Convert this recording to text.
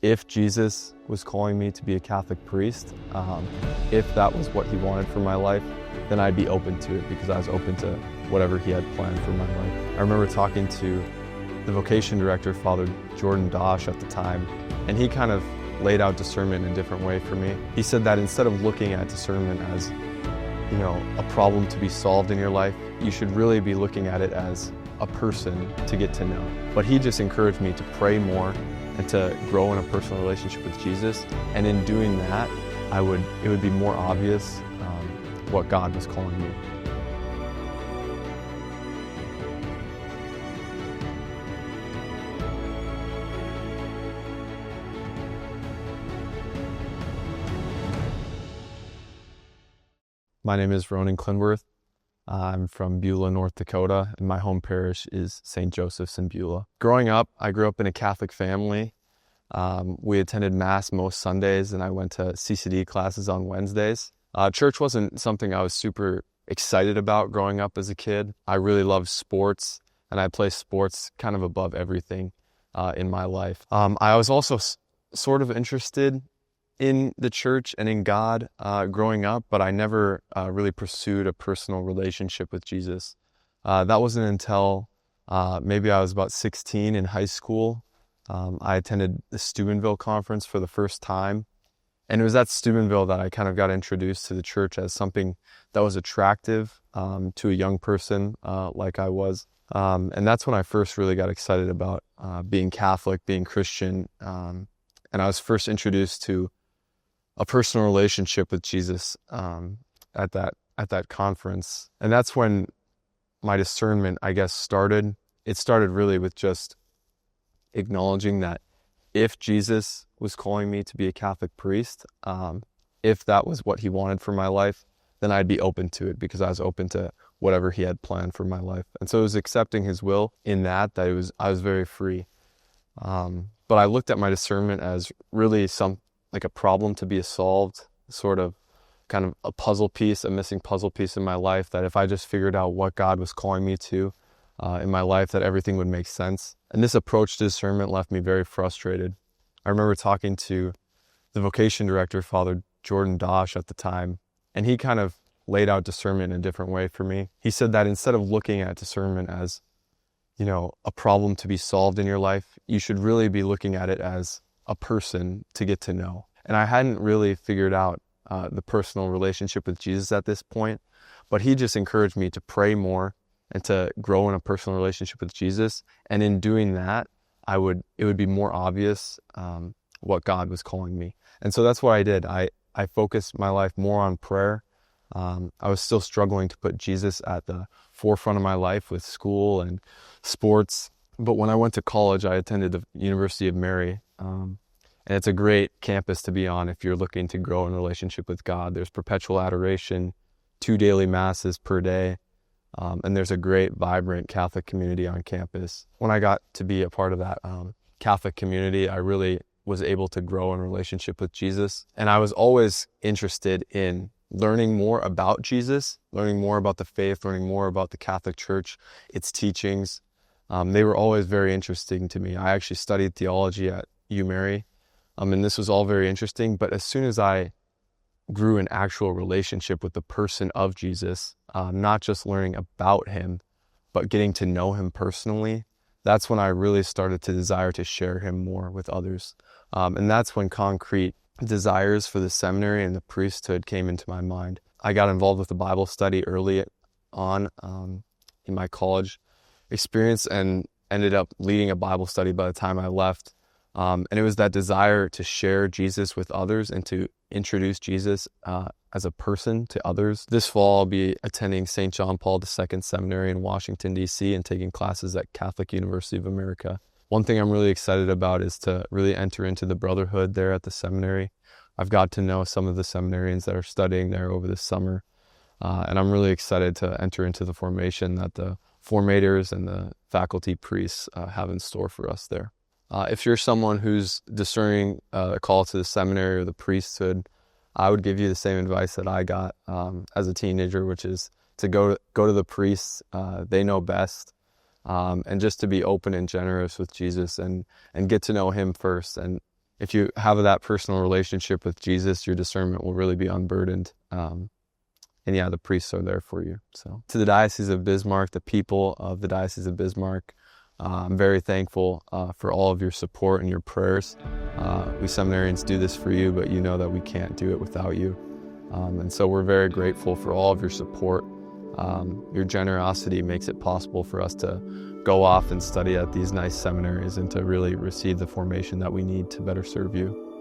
if Jesus was calling me to be a Catholic priest, if that was what he wanted for my life, then I'd be open to it because I was open to whatever he had planned for my life. I remember talking to the Vocation director, Father Jordan Dosh at the time, and he kind of laid out discernment in a different way for me. He said that instead of looking at discernment as, a problem to be solved in your life, you should really be looking at it as a person to get to know. But he just encouraged me to pray more and to grow in a personal relationship with Jesus. And in doing that, it would be more obvious what God was calling me. My name is Ronan Klindworth. I'm from Beulah, North Dakota, and my home parish is St. Joseph's in Beulah. Growing up, I grew up in a Catholic family. We attended Mass most Sundays, and I went to CCD classes on Wednesdays. Church wasn't something I was super excited about growing up as a kid. I really loved sports, and I placed sports kind of above everything in my life. I was also sort of interested in the church and in God growing up, but I never really pursued a personal relationship with Jesus. That wasn't until maybe I was about 16 in high school. I attended the Steubenville conference for the first time. And it was at Steubenville that I kind of got introduced to the church as something that was attractive to a young person like I was. And that's when I first really got excited about being Catholic, being Christian. And I was first introduced to a personal relationship with Jesus at that conference. And that's when my discernment, I guess, started. It started really with just acknowledging that if Jesus was calling me to be a Catholic priest, if that was what he wanted for my life, then I'd be open to it because I was open to whatever he had planned for my life. And so it was accepting his will in that I was very free. But I looked at my discernment as really like a problem to be solved, sort of kind of a missing puzzle piece in my life, that if I just figured out what God was calling me to in my life, that everything would make sense. And this approach to discernment left me very frustrated. I remember talking to the Vocation director, Father Jordan Dosh at the time, and he kind of laid out discernment in a different way for me. He said that instead of looking at discernment as, a problem to be solved in your life, you should really be looking at it as a person to get to know. And I hadn't really figured out the personal relationship with Jesus at this point, but he just encouraged me to pray more and to grow in a personal relationship with Jesus. And in doing that, it would be more obvious what God was calling me. And so that's what I did. I focused my life more on prayer. I was still struggling to put Jesus at the forefront of my life with school and sports. But when I went to college, I attended the University of Mary. And it's a great campus to be on if you're looking to grow in a relationship with God. There's perpetual adoration, 2 daily masses per day. And there's a great, vibrant Catholic community on campus. When I got to be a part of that Catholic community, I really was able to grow in a relationship with Jesus. And I was always interested in learning more about Jesus, learning more about the faith, learning more about the Catholic Church, its teachings. They were always very interesting to me. I actually studied theology at UMary, and this was all very interesting. But as soon as I grew an actual relationship with the person of Jesus, not just learning about him, but getting to know him personally, that's when I really started to desire to share him more with others. And that's when concrete desires for the seminary and the priesthood came into my mind. I got involved with the Bible study early on in my college experience and ended up leading a Bible study by the time I left. And it was that desire to share Jesus with others and to introduce Jesus as a person to others. This fall, I'll be attending St. John Paul II Seminary in Washington, D.C. and taking classes at Catholic University of America. One thing I'm really excited about is to really enter into the brotherhood there at the seminary. I've got to know some of the seminarians that are studying there over the summer. And I'm really excited to enter into the formation that the formators and the faculty priests have in store for us there. If you're someone who's discerning a call to the seminary or the priesthood, I would give you the same advice that I got as a teenager, which is to go to the priests. They know best, and just to be open and generous with Jesus and get to know him first. And if you have that personal relationship with Jesus, your discernment will really be unburdened. And yeah, the priests are there for you. So to the Diocese of Bismarck, the people of the Diocese of Bismarck, I'm very thankful for all of your support and your prayers. We seminarians do this for you, but you know that we can't do it without you. And so we're very grateful for all of your support. Your generosity makes it possible for us to go off and study at these nice seminaries and to really receive the formation that we need to better serve you.